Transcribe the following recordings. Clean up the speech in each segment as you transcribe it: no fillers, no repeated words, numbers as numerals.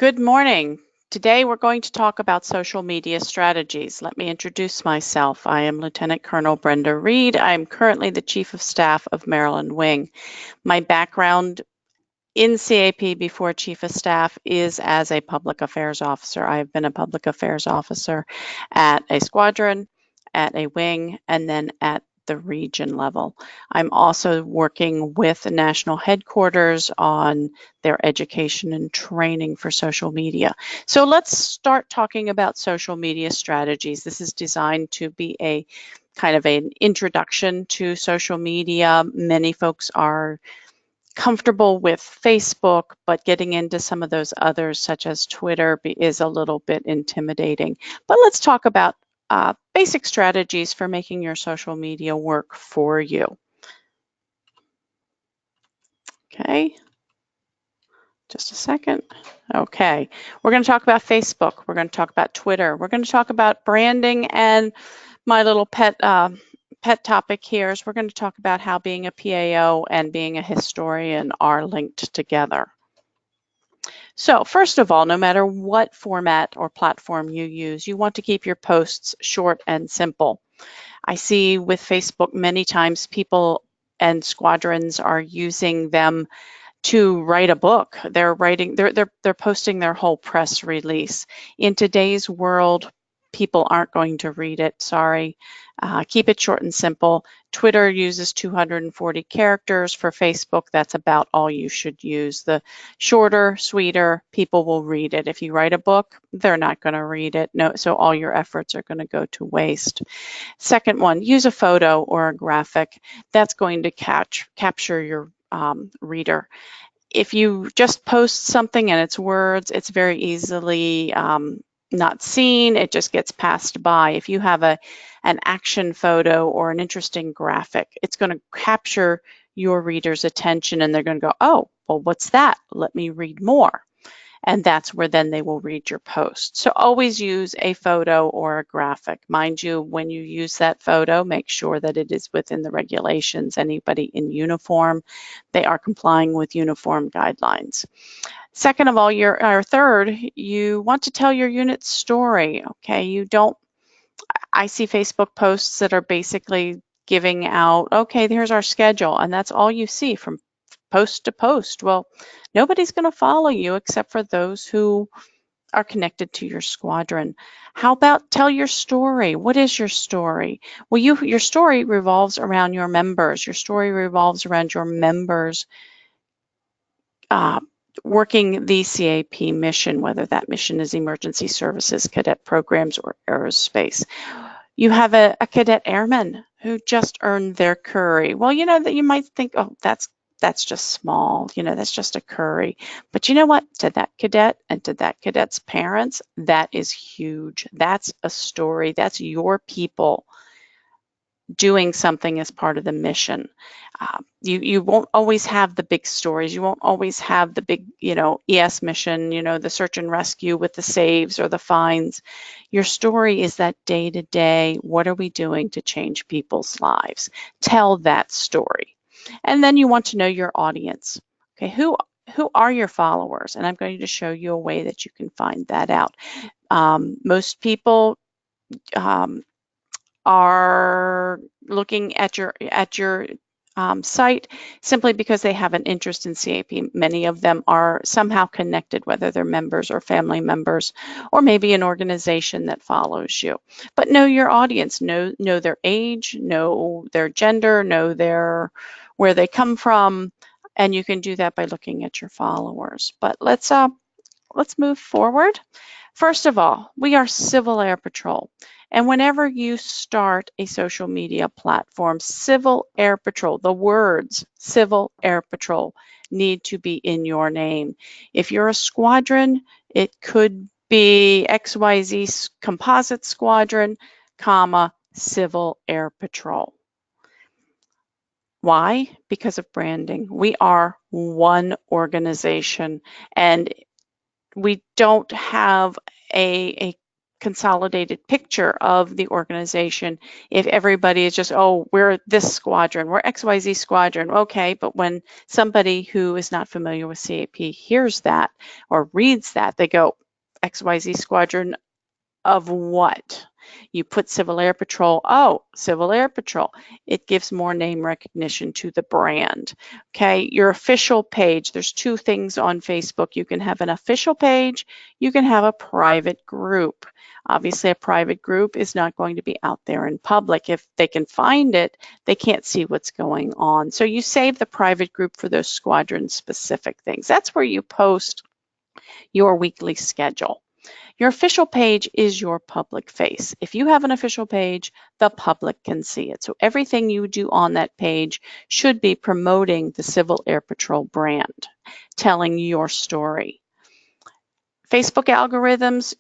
Good morning. Today we're going to talk about social media strategies. Let me introduce myself. I am Lieutenant Colonel Brenda Reed. I'm currently the Chief of Staff of Maryland Wing. My background in CAP before Chief of Staff is as a public affairs officer. I've been a public affairs officer at a squadron, at a wing, and then at the region level. I'm also working with national headquarters on their education and training for social media. So let's start talking about social media strategies. This is designed to be a kind of an introduction to social media. Many folks are comfortable with Facebook, but getting into some of those others, such as Twitter, is a little bit intimidating. But let's talk about basic strategies for making your social media work for you. Okay, just a second. Okay, we're going to talk about Facebook. We're going to talk about Twitter. We're going to talk about branding, and my little pet topic here is we're going to talk about how being a PAO and being a historian are linked together. So first of all, no matter what format or platform you use, you want to keep your posts short and simple. I see with Facebook many times people and squadrons are using them to write a book. They're posting their whole press release. In today's world, people aren't going to read it, sorry. Keep it short and simple. Twitter uses 240 characters. For Facebook, that's about all you should use. The shorter, sweeter, people will read it. If you write a book, they're not going to read it. No, so all your efforts are going to go to waste. Second one, use a photo or a graphic. That's going to capture your reader. If you just post something and it's words, it's very easily not seen. It just gets passed by. If you have an action photo or an interesting graphic, it's going to capture your reader's attention and they're going to go, oh, well, what's that? Let me read more. And that's where then they will read your post. So always use a photo or a graphic. Mind you, when you use that photo, make sure that it is within the regulations. Anybody in uniform, they are complying with uniform guidelines. Second of all, third, you want to tell your unit's story, okay? I see Facebook posts that are basically giving out, okay, here's our schedule, and that's all you see from post to post. Well, nobody's going to follow you except for those who are connected to your squadron. How about tell your story? What is your story? Well, your story revolves around your members. Your story revolves around your members working the CAP mission, whether that mission is emergency services, cadet programs, or aerospace. You have a cadet airman who just earned their curry. Well, you know that you might think, oh, that's just small, that's just a curry. But you know what? To that cadet and to that cadet's parents, that is huge. That's a story. That's your people doing something as part of the mission. You won't always have the big stories. You won't always have the big, ES mission, the search and rescue with the saves or the finds. Your story is that day-to-day, what are we doing to change people's lives? Tell that story. And then you want to know your audience. Okay, who are your followers? And I'm going to show you a way that you can find that out. Most people are looking at your site simply because they have an interest in CAP. Many of them are somehow connected, whether they're members or family members, or maybe an organization that follows you. But know your audience, know their age, know their gender, know where they come from, and you can do that by looking at your followers. But let's move forward. First of all, we are Civil Air Patrol. And whenever you start a social media platform, Civil Air Patrol, the words Civil Air Patrol need to be in your name. If you're a squadron, it could be XYZ Composite Squadron, Civil Air Patrol. Why? Because of branding. We are one organization, and we don't have a consolidated picture of the organization if everybody is just, oh, we're this squadron, we're XYZ squadron. Okay, but when somebody who is not familiar with CAP hears that or reads that, they go, XYZ squadron of what? You put Civil Air Patrol, oh, Civil Air Patrol. It gives more name recognition to the brand. Okay, your official page, there's two things on Facebook. You can have an official page, you can have a private group. Obviously, a private group is not going to be out there in public. If they can find it, they can't see what's going on. So you save the private group for those squadron specific things. That's where you post your weekly schedule. Your official page is your public face. If you have an official page, the public can see it. So everything you do on that page should be promoting the Civil Air Patrol brand, telling your story. Facebook algorithms,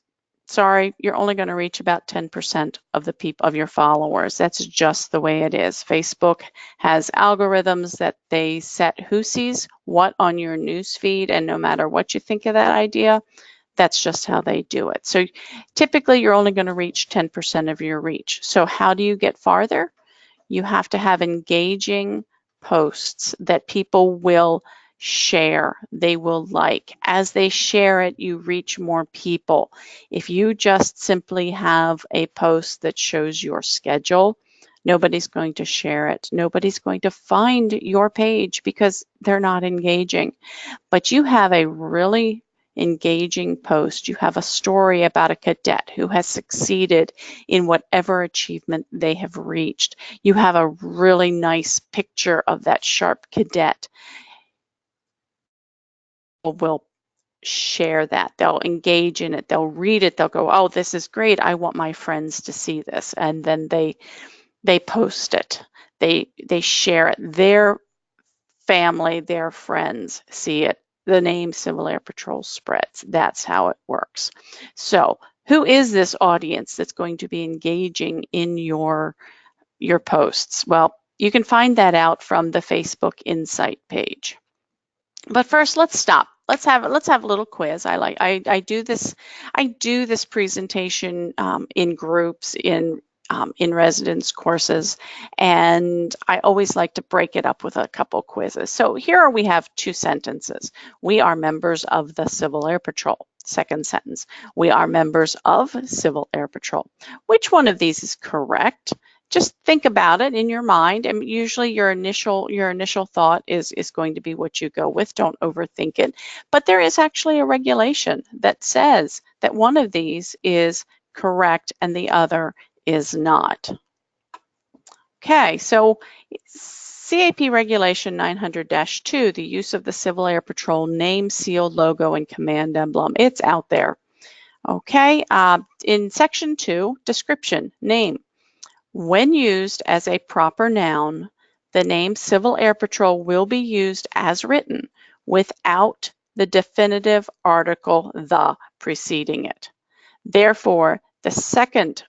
sorry, you're only going to reach about 10% of the people of your followers. That's just the way it is. Facebook has algorithms that they set who sees what on your news feed, and no matter what you think of that idea, that's just how they do it. So typically you're only going to reach 10% of your reach. So how do you get farther? You have to have engaging posts that people will share, they will like. As they share it, you reach more people. If you just simply have a post that shows your schedule, nobody's going to share it. Nobody's going to find your page because they're not engaging. But you have a really engaging post. You have a story about a cadet who has succeeded in whatever achievement they have reached. You have a really nice picture of that sharp cadet. People will share that. They'll engage in it. They'll read it. They'll go, oh, this is great. I want my friends to see this. And then they post it. They share it. Their family, their friends see it. The name Civil Air Patrol spreads. That's how it works. So who is this audience that's going to be engaging in your posts? Well, you can find that out from the Facebook Insight page. But first, let's stop. Let's have a little quiz. I do this presentation in groups in residence courses, and I always like to break it up with a couple quizzes. So here we have two sentences. We are members of the Civil Air Patrol. Second sentence, we are members of Civil Air Patrol. Which one of these is correct? Just think about it in your mind, and usually your initial thought is going to be what you go with. Don't overthink it. But there is actually a regulation that says that one of these is correct and the other is not. Okay, so CAP Regulation 900-2, the use of the Civil Air Patrol name, seal, logo, and command emblem. It's out there. Okay, in Section 2, description, name. When used as a proper noun, the name Civil Air Patrol will be used as written without the definitive article the preceding it. Therefore, the second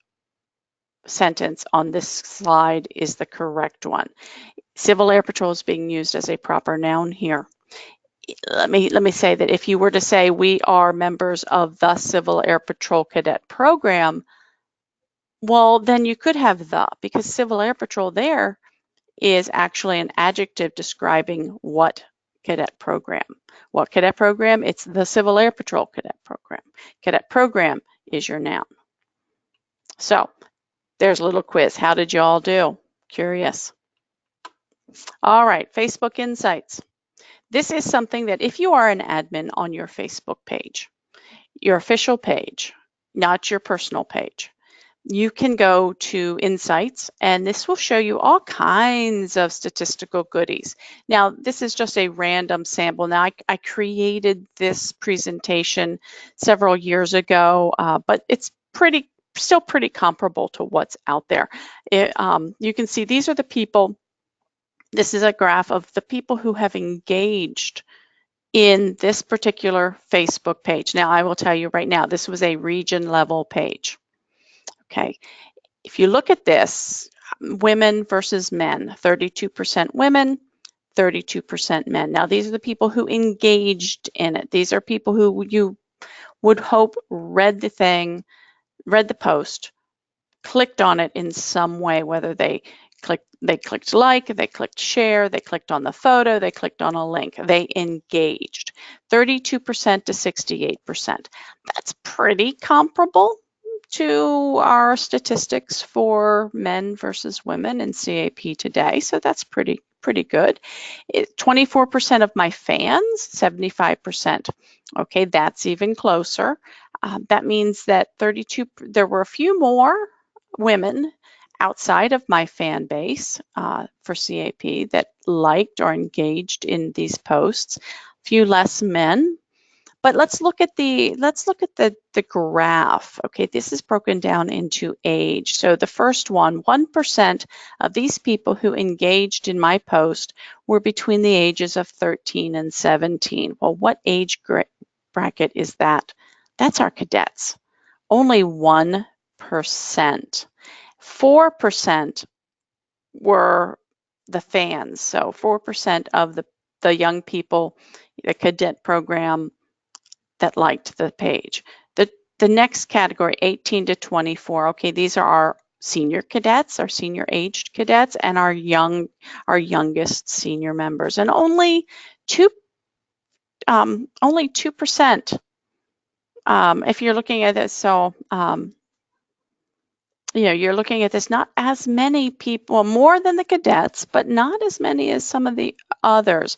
sentence on this slide is the correct one. Civil Air Patrol is being used as a proper noun here. Let me say that if you were to say we are members of the Civil Air Patrol Cadet Program, well, then you could have the, because Civil Air Patrol there is actually an adjective describing what cadet program. What cadet program? It's the Civil Air Patrol Cadet Program. Cadet program is your noun. So there's a little quiz. How did you all do? Curious. All right, Facebook Insights. This is something that if you are an admin on your Facebook page, your official page, not your personal page, you can go to Insights, and this will show you all kinds of statistical goodies. Now, this is just a random sample. Now, I created this presentation several years ago, but it's still pretty comparable to what's out there. You can see these are the people. This is a graph of the people who have engaged in this particular Facebook page. Now, I will tell you right now, this was a region level page. Okay, if you look at this, women versus men, 32% women, 32% men. Now, these are the people who engaged in it. These are people who you would hope read the thing, read the post, clicked on it in some way, whether they clicked like, they clicked share, they clicked on the photo, they clicked on a link. They engaged. 32% to 68%. That's pretty comparable to our statistics for men versus women in CAP today. So that's pretty good. 24% of my fans, 75%. Okay, that's even closer. That means that there were a few more women outside of my fan base for CAP that liked or engaged in these posts. A few less men. But let's look at the graph. Okay, this is broken down into age. So the first one, 1% of these people who engaged in my post were between the ages of 13 and 17. Well, what age bracket is that? That's our cadets. Only 1%. 4% were the fans. So 4% of the young people, the cadet program, that liked the page. The next category, 18 to 24. Okay, these are our senior cadets, our senior aged cadets, and our youngest senior members. And only 2%. If you're looking at this, so you're looking at this, not as many people, more than the cadets, but not as many as some of the others.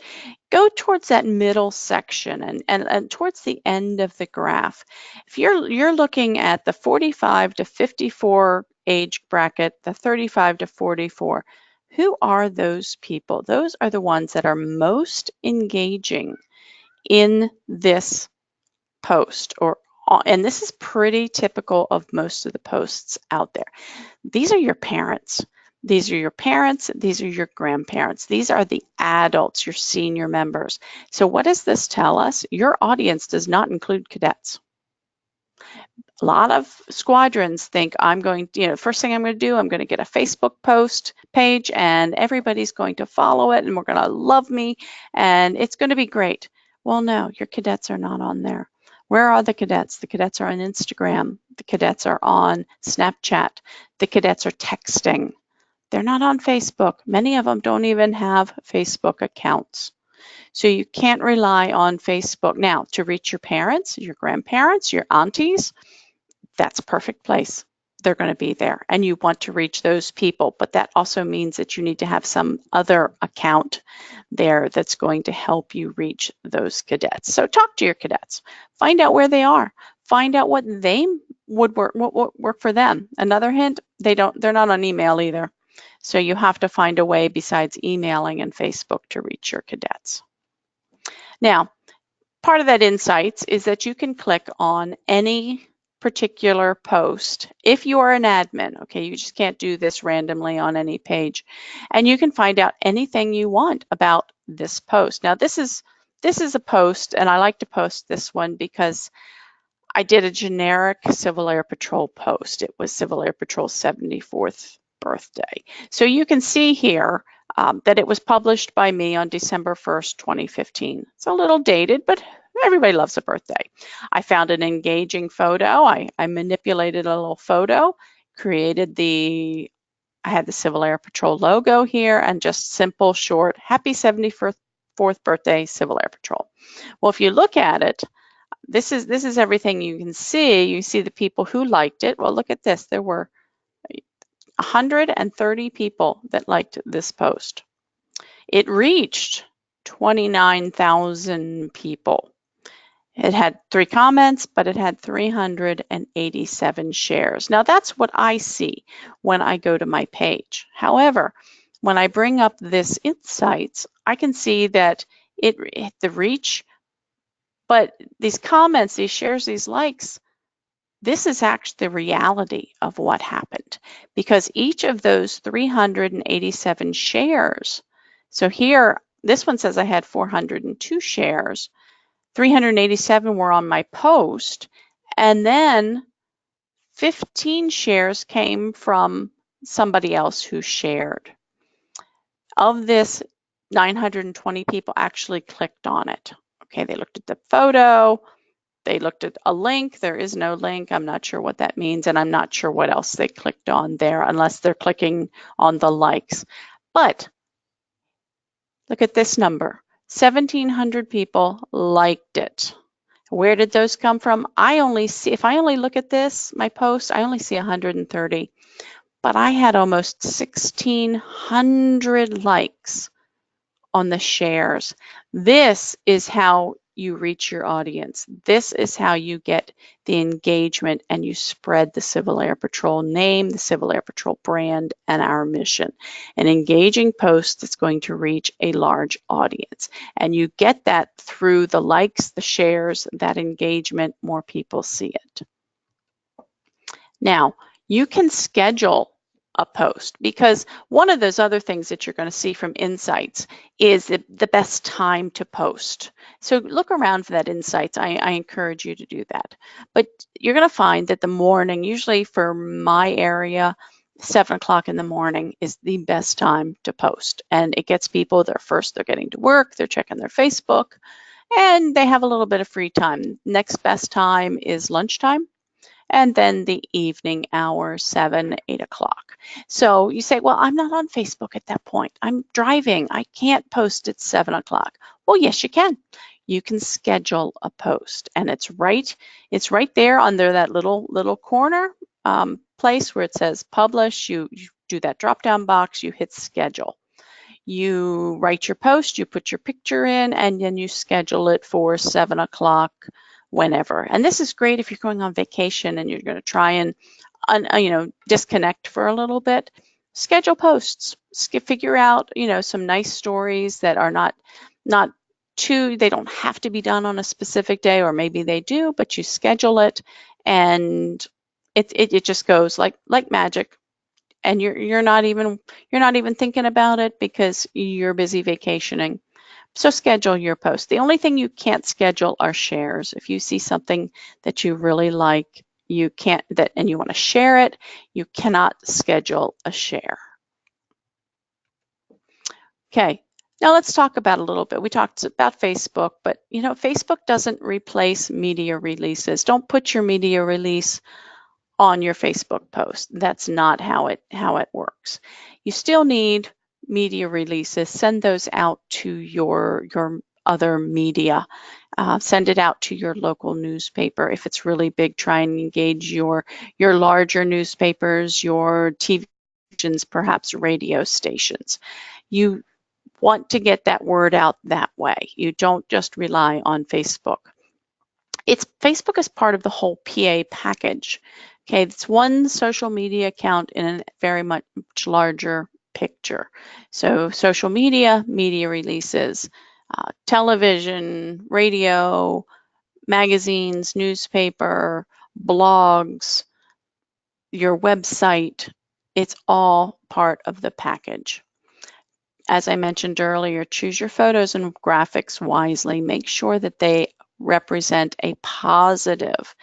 Go towards that middle section and towards the end of the graph. If you're looking at the 45 to 54 age bracket, the 35 to 44, who are those people? Those are the ones that are most engaging in this post, and this is pretty typical of most of the posts out there. These are your parents. These are your parents. These are your grandparents. These are the adults, your senior members. So what does this tell us? Your audience does not include cadets. A lot of squadrons think first thing I'm going to do, I'm going to get a Facebook post page and everybody's going to follow it and we're going to love me and it's going to be great. Well, no, your cadets are not on there. Where are the cadets? The cadets are on Instagram. The cadets are on Snapchat. The cadets are texting. They're not on Facebook. Many of them don't even have Facebook accounts. So you can't rely on Facebook. Now, to reach your parents, your grandparents, your aunties, that's a perfect place. They're going to be there and you want to reach those people, but that also means that you need to have some other account there that's going to help you reach those cadets. So talk to your cadets, find out where they are, find out what they would work for them. Another hint, they're not on email either. So you have to find a way besides emailing and Facebook to reach your cadets. Now, part of that insights is that you can click on any particular post if you are an admin. Okay, you just can't do this randomly on any page, and you can find out anything you want about this post. Now this is a post, and I like to post this one because I did a generic Civil Air Patrol post. It was Civil Air Patrol's 74th birthday. So you can see here that it was published by me on December 1st, 2015. It's a little dated, but everybody loves a birthday. I found an engaging photo. I manipulated a little photo, I had the Civil Air Patrol logo here and just simple, short, happy 74th birthday, Civil Air Patrol. Well, if you look at it, this is everything you can see. You see the people who liked it. Well, look at this. There were 130 people that liked this post. It reached 29,000 people. It had 3 comments, but it had 387 shares. Now that's what I see when I go to my page. However, when I bring up this insights, I can see that the reach, but these comments, these shares, these likes, this is actually the reality of what happened, because each of those 387 shares, so here, this one says I had 402 shares, 387 were on my post, and then 15 shares came from somebody else who shared. Of this, 920 people actually clicked on it. Okay, they looked at the photo, They looked at a link. There is no link. I'm not sure what that means, and I'm not sure what else they clicked on there unless they're clicking on the likes. But look at this number. 1,700 people liked it. Where did those come from? I only see, if I only look at this, my post, I only see 130, but I had almost 1,600 likes on the shares. This is how you reach your audience. This is how you get the engagement and you spread the Civil Air Patrol name, the Civil Air Patrol brand, and our mission. An engaging post that's going to reach a large audience. And you get that through the likes, the shares, that engagement, more people see it. Now, you can schedule a post, because one of those other things that you're going to see from insights is the best time to post. So look around for that insights. I encourage you to do that. But you're going to find that the morning, usually for my area, 7 o'clock in the morning is the best time to post. And it gets people, they're getting to work, they're checking their Facebook, and they have a little bit of free time. Next best time is lunchtime. And then the evening hours, 7, 8 o'clock. So you say, well, I'm not on Facebook at that point. I'm driving. I can't post at 7 o'clock. Well, yes, you can. You can schedule a post, and it's right there under that little corner place where it says publish. You do that drop-down box, you hit schedule. You write your post, you put your picture in, and then you schedule it for 7 o'clock whenever. And this is great if you're going on vacation and you're going to try and disconnect for a little bit. Schedule posts. Figure out some nice stories that are not too, they don't have to be done on a specific day, or maybe they do, but you schedule it, and it just goes like magic. And you're not even thinking about it because you're busy vacationing. So schedule your post. The only thing you can't schedule are shares. If you see something that you really like, and you want to share it, you cannot schedule a share. Okay, now let's talk about a little bit. We talked about Facebook, but Facebook doesn't replace media releases. Don't put your media release on your Facebook post. That's not how it works. You still need media releases. Send those out to your other media. Send it out to your local newspaper. If it's really big, try and engage your larger newspapers, your TV stations, perhaps radio stations. You want to get that word out that way. You don't just rely on Facebook. Facebook is part of the whole PA package. Okay, it's one social media account in a very much larger picture. So social media, media releases, television, radio, magazines, newspaper, blogs, your website, it's all part of the package. As I mentioned earlier, choose your photos and graphics wisely. Make sure that they represent a positive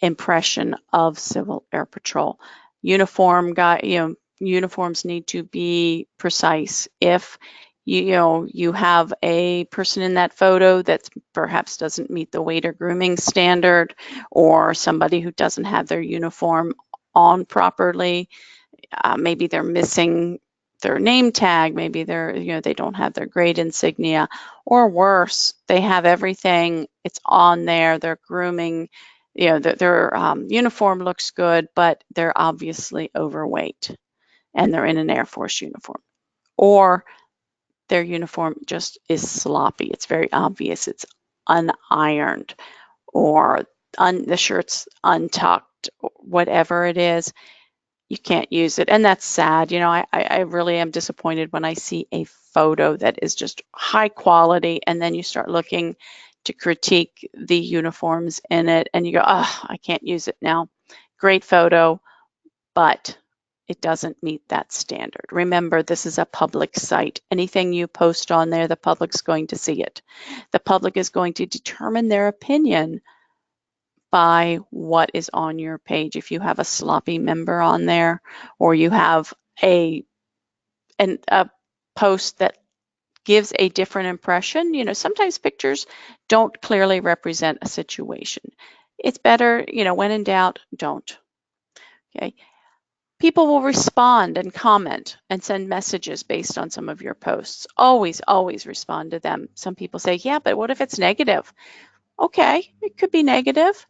impression of Civil Air Patrol. Uniforms need to be precise. If you have a person in that photo that perhaps doesn't meet the weight or grooming standard, or somebody who doesn't have their uniform on properly, maybe they're missing their name tag, maybe they don't have their grade insignia, or worse, they have everything, it's on there, their grooming, their uniform looks good, but they're obviously overweight and they're in an Air Force uniform, or their uniform just is sloppy. It's very obvious it's unironed, or the shirt's untucked, whatever it is. You can't use it, and that's sad. I really am disappointed when I see a photo that is just high quality, and then you start looking to critique the uniforms in it, and you go, oh, I can't use it now. Great photo, but it doesn't meet that standard. Remember, this is a public site. Anything you post on there, the public's going to see it. The public is going to determine their opinion by what is on your page. If you have a sloppy member on there, or you have a post that gives a different impression. You know, sometimes pictures don't clearly represent a situation. It's better, you know, when in doubt, don't. Okay. People will respond and comment and send messages based on some of your posts. Always, always respond to them. Some people say, yeah, but what if it's negative? Okay, it could be negative.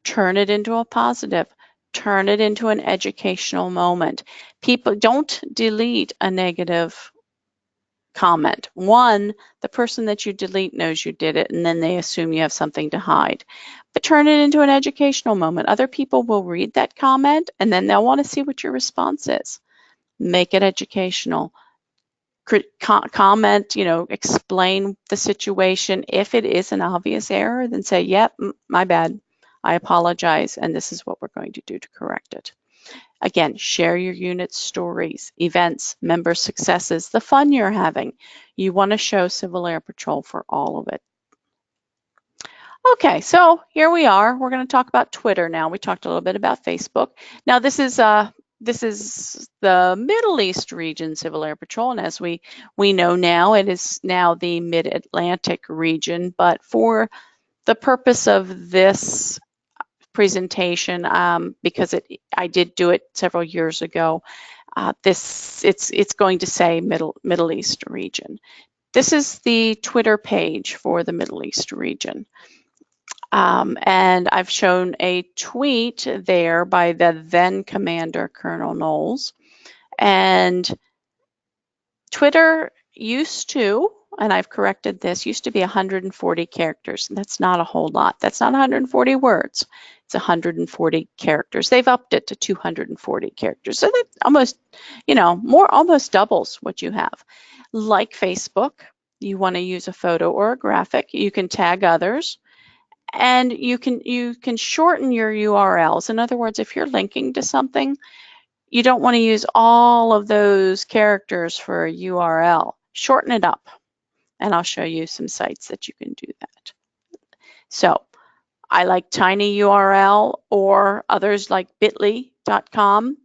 Turn it into a positive. Turn it into an educational moment. People don't delete a negative comment. One, the person that you delete knows you did it, and then they assume you have something to hide. But turn it into an educational moment. Other people will read that comment, and then they'll want to see what your response is. Make it educational. Comment, you know, explain the situation. If it is an obvious error, then say, yep, my bad. I apologize, and this is what we're going to do to correct it. Again, share your unit's stories, events, member successes, the fun you're having. You want to show Civil Air Patrol for all of it. Okay, so here we are. We're going to talk about Twitter now. We talked a little bit about Facebook. Now this is the Middle East region Civil Air Patrol, and as we know now, it is now the Mid-Atlantic region. But for the purpose of this presentation, because I did do it several years ago, it's going to say Middle East region. This is the Twitter page for the Middle East region. And I've shown a tweet there by the then Commander Colonel Knowles. And Twitter used to, and I've corrected this, used to be 140 characters. That's not a whole lot. That's not 140 words. It's 140 characters. They've upped it to 240 characters. So that almost, you know, almost doubles what you have. Like Facebook, you want to use a photo or a graphic. You can tag others. And you can shorten your URLs. In other words, if you're linking to something, you don't want to use all of those characters for a URL. Shorten it up, and I'll show you some sites that you can do that. So I like Tiny URL, or others like bit.ly.com.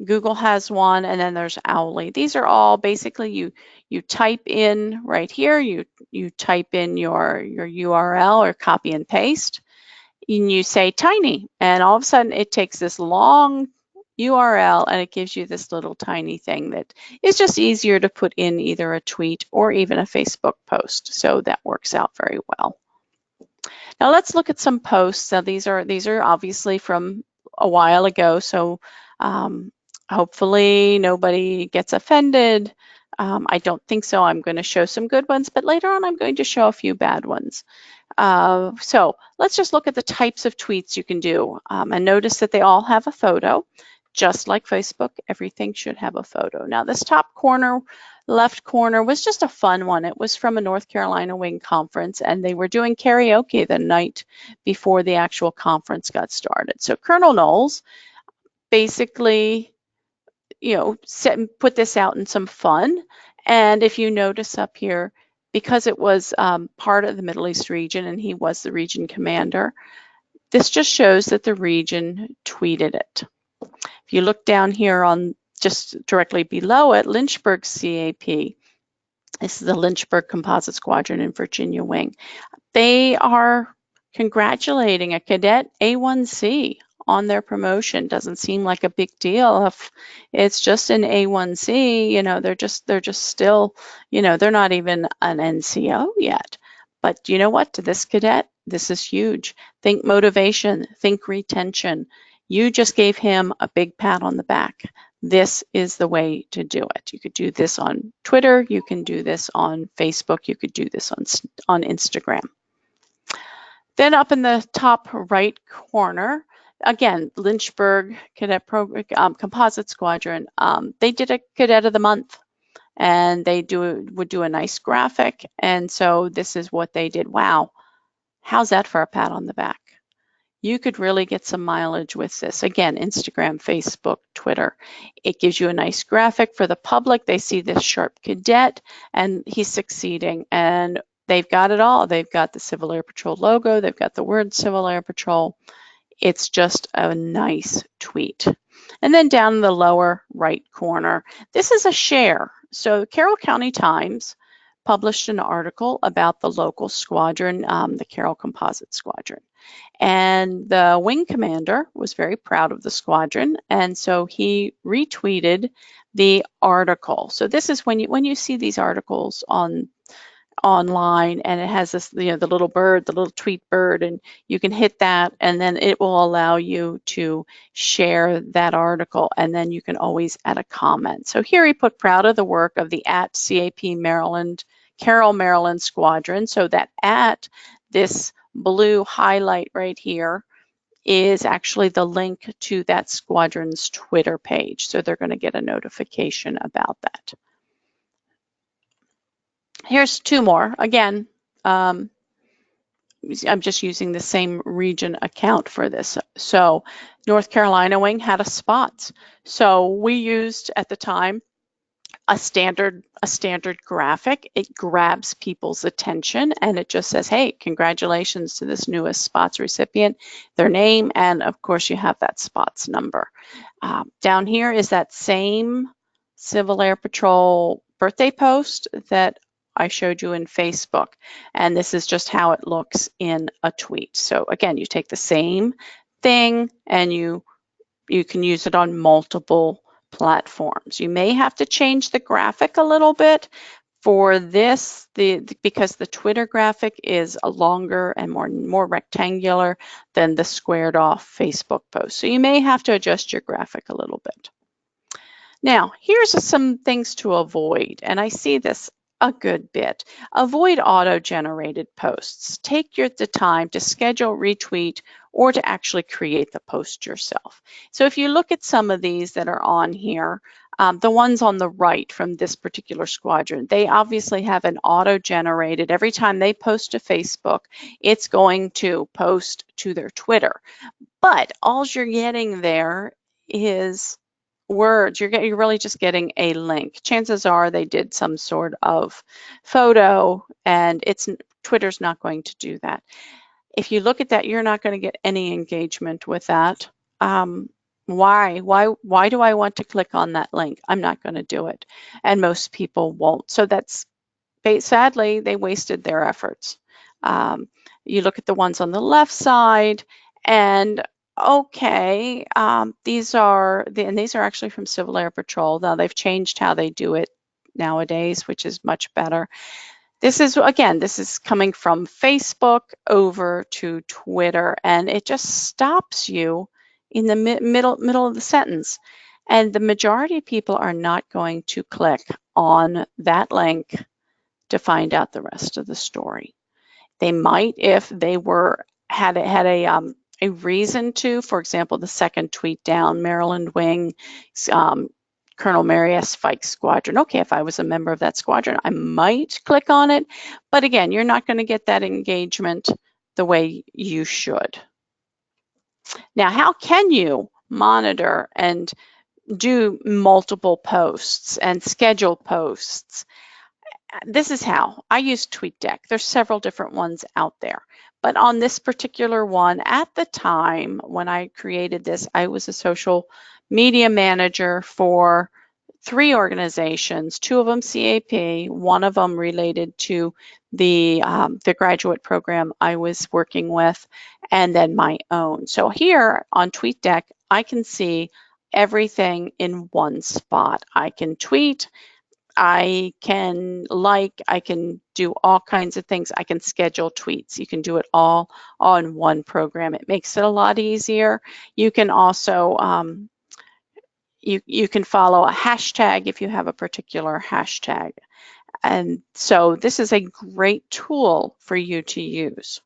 Google has one, and then there's Owly. These are all basically you type in right here, you type in your URL or copy and paste, and you say tiny, and all of a sudden it takes this long URL and it gives you this little tiny thing that is just easier to put in either a tweet or even a Facebook post. So that works out very well. Now let's look at some posts. Now these are obviously from a while ago, so hopefully nobody gets offended. I don't think so. I'm going to show some good ones, but later on I'm going to show a few bad ones. So let's just look at the types of tweets you can do, and notice that they all have a photo. Just like Facebook, everything should have a photo. Now this top corner, left corner, was just a fun one. It was from a North Carolina Wing conference, and they were doing karaoke the night before the actual conference got started. So Colonel Knowles basically, you know, put this out in some fun. And if you notice up here, because it was part of the Middle East region and he was the region commander, this just shows that the region tweeted it. If you look down here on just directly below it, Lynchburg CAP, this is the Lynchburg Composite Squadron in Virginia Wing. They are congratulating a cadet A1C on their promotion. Doesn't seem like a big deal if it's just an A1C, you know, they're just still, you know, they're not even an NCO yet. But you know what, to this cadet, this is huge. Think motivation, think retention. You just gave him a big pat on the back. This is the way to do it. You could do this on Twitter, you can do this on Facebook, you could do this on Instagram. Then up in the top right corner, again, Lynchburg Cadet Composite Squadron, they did a Cadet of the Month, and they would do a nice graphic, and so this is what they did. Wow, how's that for a pat on the back? You could really get some mileage with this. Again, Instagram, Facebook, Twitter. It gives you a nice graphic for the public. They see this sharp cadet and he's succeeding, and they've got it all. They've got the Civil Air Patrol logo. They've got the word Civil Air Patrol. It's just a nice tweet. And then down in the lower right corner, this is a share. So Carroll County Times published an article about the local squadron, the Carroll Composite Squadron. And the wing commander was very proud of the squadron, and so he retweeted the article. So this is when you see these articles online, and it has this, the little bird, the little tweet bird, and you can hit that, and then it will allow you to share that article, and then you can always add a comment. So here he put proud of the work of the @CAP Maryland, Carroll, Maryland Squadron. So that this blue highlight right here is actually the link to that squadron's Twitter page. So they're going to get a notification about that. Here's two more. Again, I'm just using the same region account for this. So North Carolina wing had a spots. So we used at the time a standard graphic. It grabs people's attention, and it just says, hey, congratulations to this newest spots recipient, their name, and of course you have that spots number. Down here is that same Civil Air Patrol birthday post that I showed you in Facebook, and this is just how it looks in a tweet. So again, you take the same thing and you can use it on multiple platforms. You may have to change the graphic a little bit for this, because the Twitter graphic is a longer and more rectangular than the squared off Facebook post. So you may have to adjust your graphic a little bit. Now, here's some things to avoid, and I see this a good bit. Avoid auto-generated posts. Take the time to schedule, retweet, or to actually create the post yourself. So if you look at some of these that are on here, the ones on the right from this particular squadron, they obviously have an auto-generated. Every time they post to Facebook, it's going to post to their Twitter. But all you're getting there is words. You're really just getting a link. Chances are they did some sort of photo, and Twitter's not going to do that. If you look at that, you're not going to get any engagement with that. Why do I want to click on that link? I'm not going to do it, and most people won't. So sadly, they wasted their efforts. You look at the ones on the left side, and okay, these are actually from Civil Air Patrol. Now they've changed how they do it nowadays, which is much better. This is coming from Facebook over to Twitter, and it just stops you in the middle of the sentence. And the majority of people are not going to click on that link to find out the rest of the story. They might if they had a reason to. For example, the second tweet down, Maryland Wing, Colonel Mary S. Fike Squadron. Okay, if I was a member of that squadron, I might click on it. But again, you're not going to get that engagement the way you should. Now, how can you monitor and do multiple posts and schedule posts? This is how. I use TweetDeck. There's several different ones out there. But on this particular one, at the time when I created this, I was a social media manager for 3 organizations, 2 of them CAP, 1 of them related to the graduate program I was working with, and then my own. So here on TweetDeck, I can see everything in one spot. I can tweet, I can I can do all kinds of things. I can schedule tweets. You can do it all on one program. It makes it a lot easier. You can also, you can follow a hashtag if you have a particular hashtag. And so this is a great tool for you to use.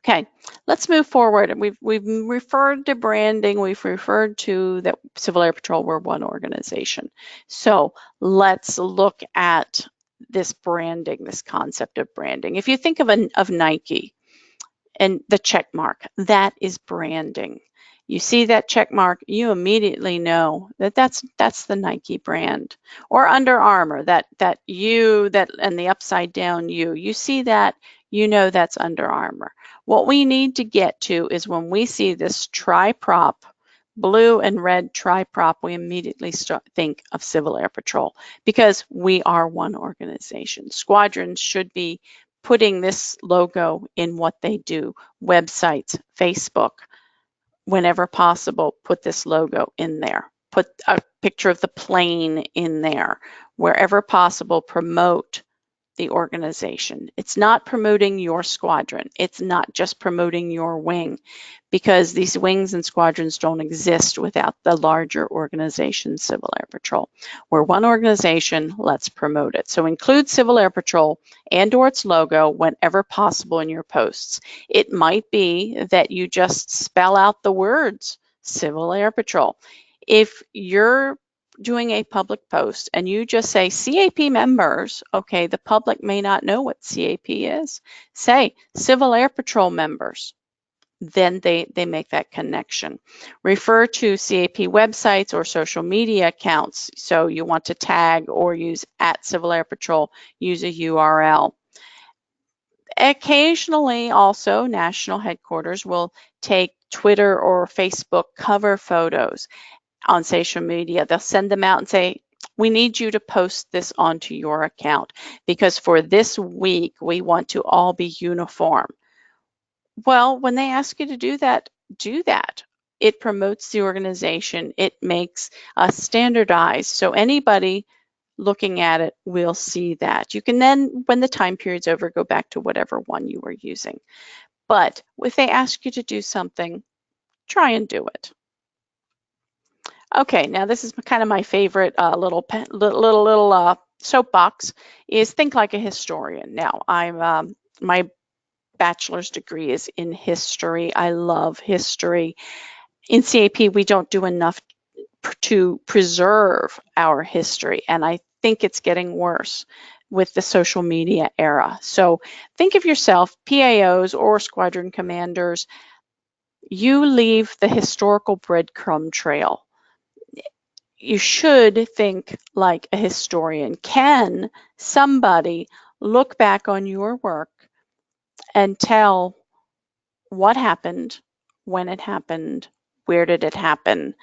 Okay, let's move forward. We've referred to branding. We've referred to that Civil Air Patrol, we're one organization. So let's look at this branding, this concept of branding. If you think of Nike and the check mark, that is branding. You see that check mark, you immediately know that that's the Nike brand. Or Under Armour, that and the upside down U. You see that, you know that's Under Armour. What we need to get to is when we see this tri-prop blue and red tri-prop, we immediately think of Civil Air Patrol because we are one organization. Squadrons should be putting this logo in what they do. Websites, Facebook, whenever possible, put this logo in there. Put a picture of the plane in there. Wherever possible, promote the organization. It's not promoting your squadron. It's not just promoting your wing, because these wings and squadrons don't exist without the larger organization, Civil Air Patrol. We're one organization, let's promote it. So include Civil Air Patrol and or its logo whenever possible in your posts. It might be that you just spell out the words Civil Air Patrol. If you're doing a public post and you just say CAP members, okay, the public may not know what CAP is. Say Civil Air Patrol members. Then they make that connection. Refer to CAP websites or social media accounts. So you want to tag or use @Civil Air Patrol, use a URL. Occasionally also national headquarters will take Twitter or Facebook cover photos on social media. They'll send them out and say, we need you to post this onto your account because for this week, we want to all be uniform. Well, when they ask you to do that, do that. It promotes the organization. It makes us standardized. So anybody looking at it will see that. You can then, when the time period's over, go back to whatever one you were using. But if they ask you to do something, try and do it. Okay, now this is kind of my favorite little soapbox is think like a historian. Now, I'm my bachelor's degree is in history. I love history. In CAP, we don't do enough to preserve our history, and I think it's getting worse with the social media era. So think of yourself, PAOs or squadron commanders, you leave the historical breadcrumb trail. You should think like a historian. Can somebody look back on your work and tell what happened, when it happened, where did it happen?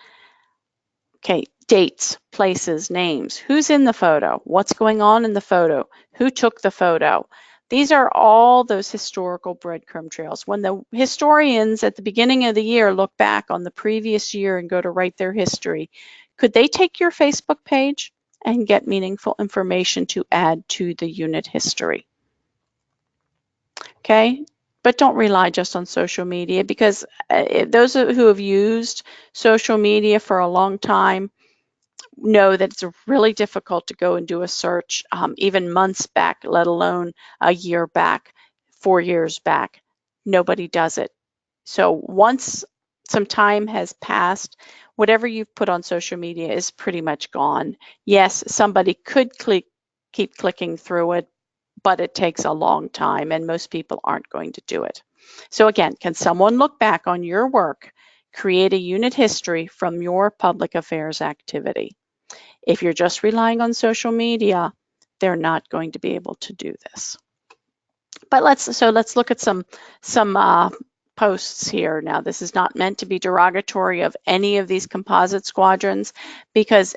Okay, dates, places, names, who's in the photo, what's going on in the photo, who took the photo. These are all those historical breadcrumb trails. When the historians at the beginning of the year look back on the previous year and go to write their history, could they take your Facebook page and get meaningful information to add to the unit history? Okay, but don't rely just on social media, because those who have used social media for a long time know that it's really difficult to go and do a search even months back, let alone a year back, 4 years back. Nobody does it. So once some time has passed, whatever you've put on social media is pretty much gone. Yes, somebody could keep clicking through it, but it takes a long time and most people aren't going to do it. So again, can someone look back on your work, create a unit history from your public affairs activity? If you're just relying on social media, they're not going to be able to do this. But let's look at some posts here. Now, this is not meant to be derogatory of any of these composite squadrons, because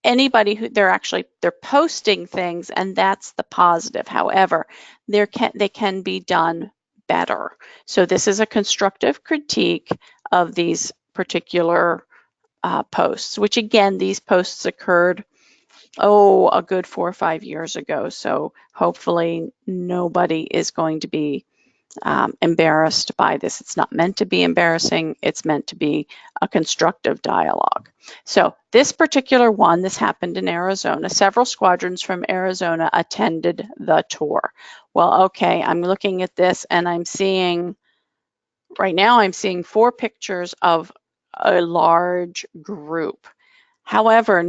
anybody who they're posting things, and that's the positive. However, they can be done better. So this is a constructive critique of these particular posts, which again, these posts occurred, a good 4 or 5 years ago. So hopefully nobody is going to be embarrassed by this. It's not meant to be embarrassing. It's meant to be a constructive dialogue. So this particular one, this happened in Arizona. Several squadrons from Arizona attended the tour. Well, okay, I'm looking at this and I'm seeing 4 pictures of a large group. However,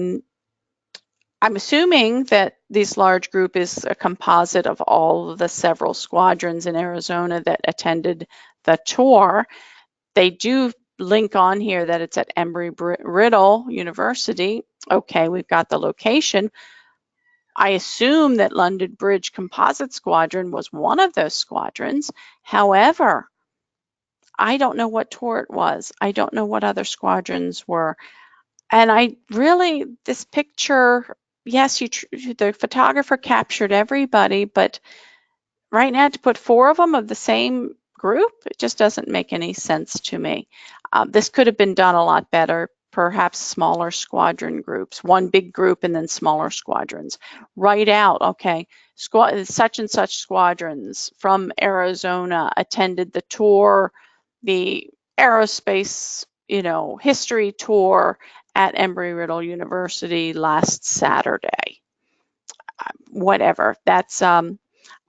I'm assuming that this large group is a composite of all of the several squadrons in Arizona that attended the tour. They do link on here that it's at Embry-Riddle University. Okay, we've got the location. I assume that London Bridge Composite Squadron was one of those squadrons. However, I don't know what tour it was. I don't know what other squadrons were. And I really, this picture, yes, the photographer captured everybody, but right now to put 4 of them of the same group, it just doesn't make any sense to me. This could have been done a lot better, perhaps smaller squadron groups, one big group and then smaller squadrons. Write out, okay, such and such squadrons from Arizona attended the tour, the aerospace, history tour at Embry-Riddle University last Saturday. Whatever, that's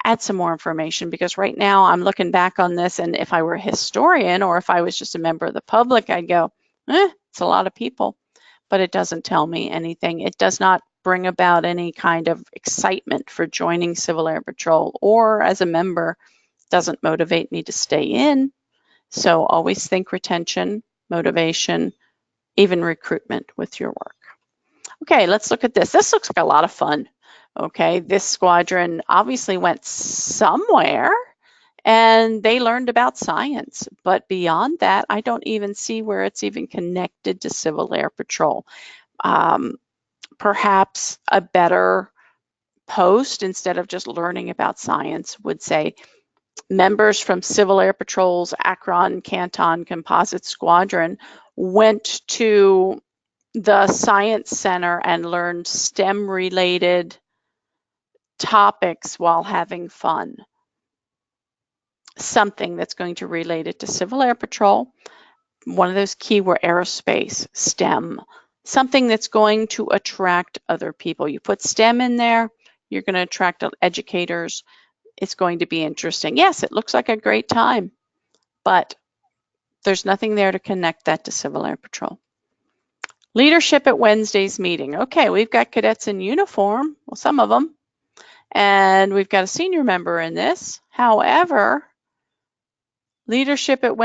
add some more information, because right now I'm looking back on this, and if I were a historian or if I was just a member of the public, I'd go, it's a lot of people, but it doesn't tell me anything. It does not bring about any kind of excitement for joining Civil Air Patrol, or as a member, doesn't motivate me to stay in. So always think retention, motivation, even recruitment with your work. Okay, let's look at this. This looks like a lot of fun. Okay, this squadron obviously went somewhere and they learned about science, but beyond that, I don't even see where it's even connected to Civil Air Patrol. Perhaps a better post, instead of just learning about science, would say members from Civil Air Patrol's Akron Canton Composite Squadron went to the Science Center and learned STEM-related topics while having fun. Something that's going to relate it to Civil Air Patrol. One of those key were aerospace, STEM, something that's going to attract other people. You put STEM in there, you're going to attract educators. It's going to be interesting. Yes, it looks like a great time, but there's nothing there to connect that to Civil Air Patrol. Leadership at Wednesday's meeting. Okay, we've got cadets in uniform, well, some of them, and we've got a senior member in this. However, leadership at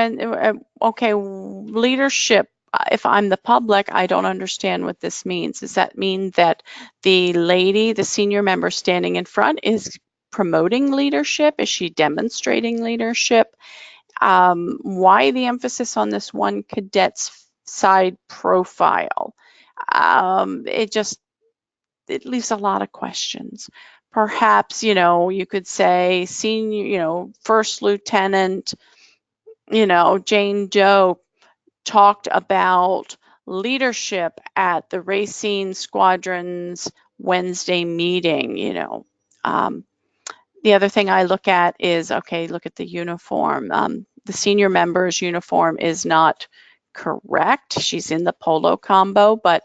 leadership, if I'm the public, I don't understand what this means. Does that mean that the senior member standing in front, is promoting leadership? Is she demonstrating leadership? Why the emphasis on this one cadet's side profile? It leaves a lot of questions. Perhaps, you could say senior, First Lieutenant, Jane Doe talked about leadership at the Racine Squadron's Wednesday meeting, The other thing I look at is, okay, look at the uniform. The senior member's uniform is not correct. She's in the polo combo, but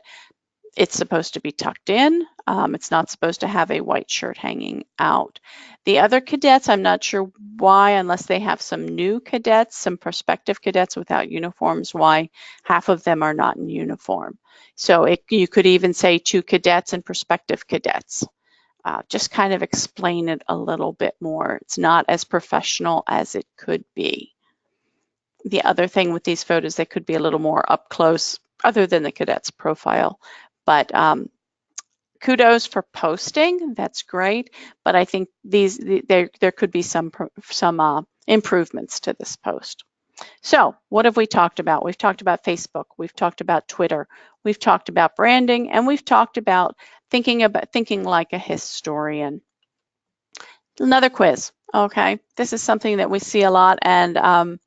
it's supposed to be tucked in. It's not supposed to have a white shirt hanging out. The other cadets, I'm not sure why, unless they have some new cadets, some prospective cadets without uniforms, why half of them are not in uniform. So you could even say 2 cadets and prospective cadets. Just kind of explain it a little bit more. It's not as professional as it could be. The other thing with these photos, they could be a little more up close, other than the cadet's profile. But kudos for posting. That's great. But I think there could be some improvements to this post. So what have we talked about? We've talked about Facebook. We've talked about Twitter. We've talked about branding, and we've talked about thinking like a historian. Another quiz. Okay, this is something that we see a lot, and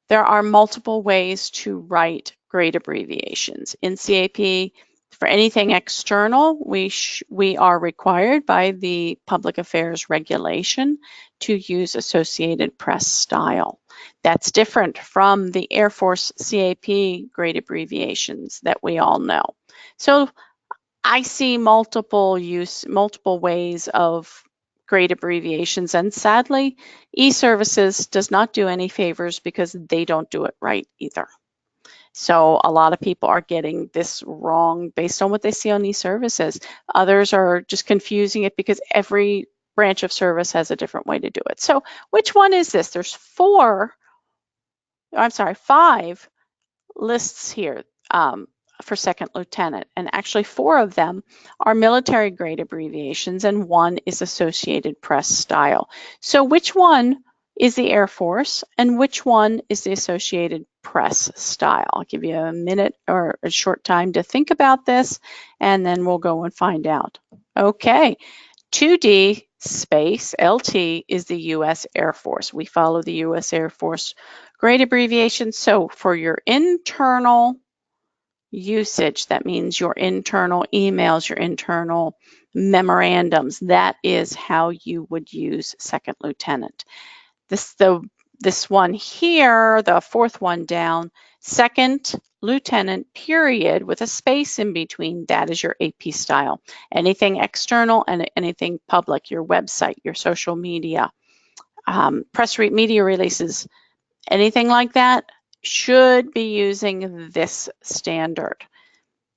there are multiple ways to write grade abbreviations. In CAP, for anything external, we are required by the Public Affairs Regulation to use Associated Press style. That's different from the Air Force CAP grade abbreviations that we all know. So I see multiple ways of grade abbreviations, and sadly, eServices does not do any favors because they don't do it right either. So a lot of people are getting this wrong based on what they see on eServices. Others are just confusing it because every branch of service has a different way to do it. So which one is this? There's 5 lists here for second lieutenant, and actually 4 of them are military grade abbreviations and 1 is Associated Press style. So which one is the Air Force and which one is the Associated Press style? I'll give you a minute or a short time to think about this, and then we'll go and find out. Okay, 2D space LT is the U.S. Air Force. We follow the U.S. Air Force grade abbreviation. So for your internal usage, that means your internal emails, your internal memorandums, that is how you would use second lieutenant. This one here, the fourth one down, second lieutenant period with a space in between, that is your AP style. Anything external and anything public, your website, your social media, media releases, anything like that should be using this standard.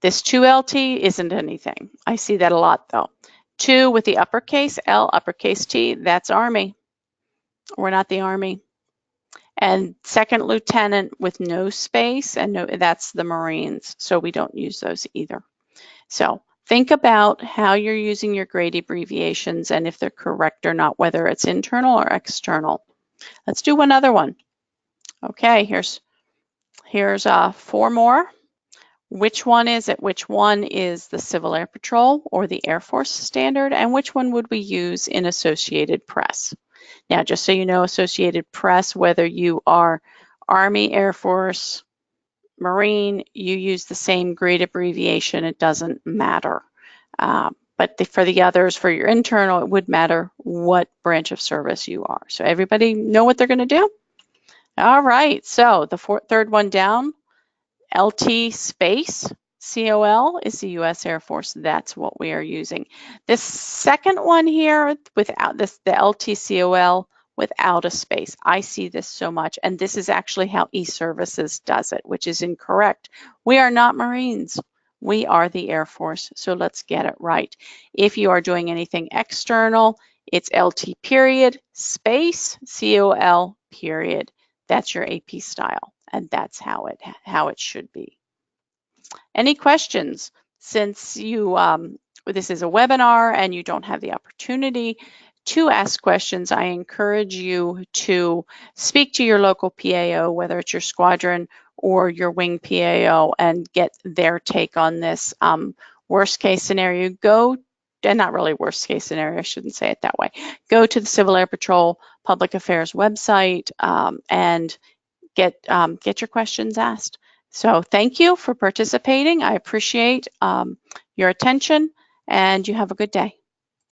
This 2LT isn't anything. I see that a lot though. 2 with the uppercase L, uppercase T, that's Army. We're not the Army. And second lieutenant with no space, and no, that's the Marines. So we don't use those either. So think about how you're using your grade abbreviations and if they're correct or not, whether it's internal or external. Let's do one other one. Okay, here's 4 more. Which one is it? Which one is the Civil Air Patrol or the Air Force standard? And which one would we use in Associated Press? Now, just so you know, Associated Press, whether you are Army, Air Force, Marine, you use the same grade abbreviation. It doesn't matter. But for the others, for your internal, it would matter what branch of service you are. So everybody know what they're going to do? All right, so the third one down, LT space COL is the U.S. Air Force. That's what we are using. This second one here, without this, the LT COL without a space. I see this so much, and this is actually how eServices does it, which is incorrect. We are not Marines. We are the Air Force, so let's get it right. If you are doing anything external, it's LT period, space, COL period. That's your AP style, and that's how it should be. Any questions? Since you this is a webinar and you don't have the opportunity to ask questions, I encourage you to speak to your local PAO, whether it's your squadron or your wing PAO, and get their take on this. Worst case scenario, and not really worst case scenario, I shouldn't say it that way. Go to the Civil Air Patrol Public Affairs website and get your questions asked. So thank you for participating. I appreciate your attention, and you have a good day.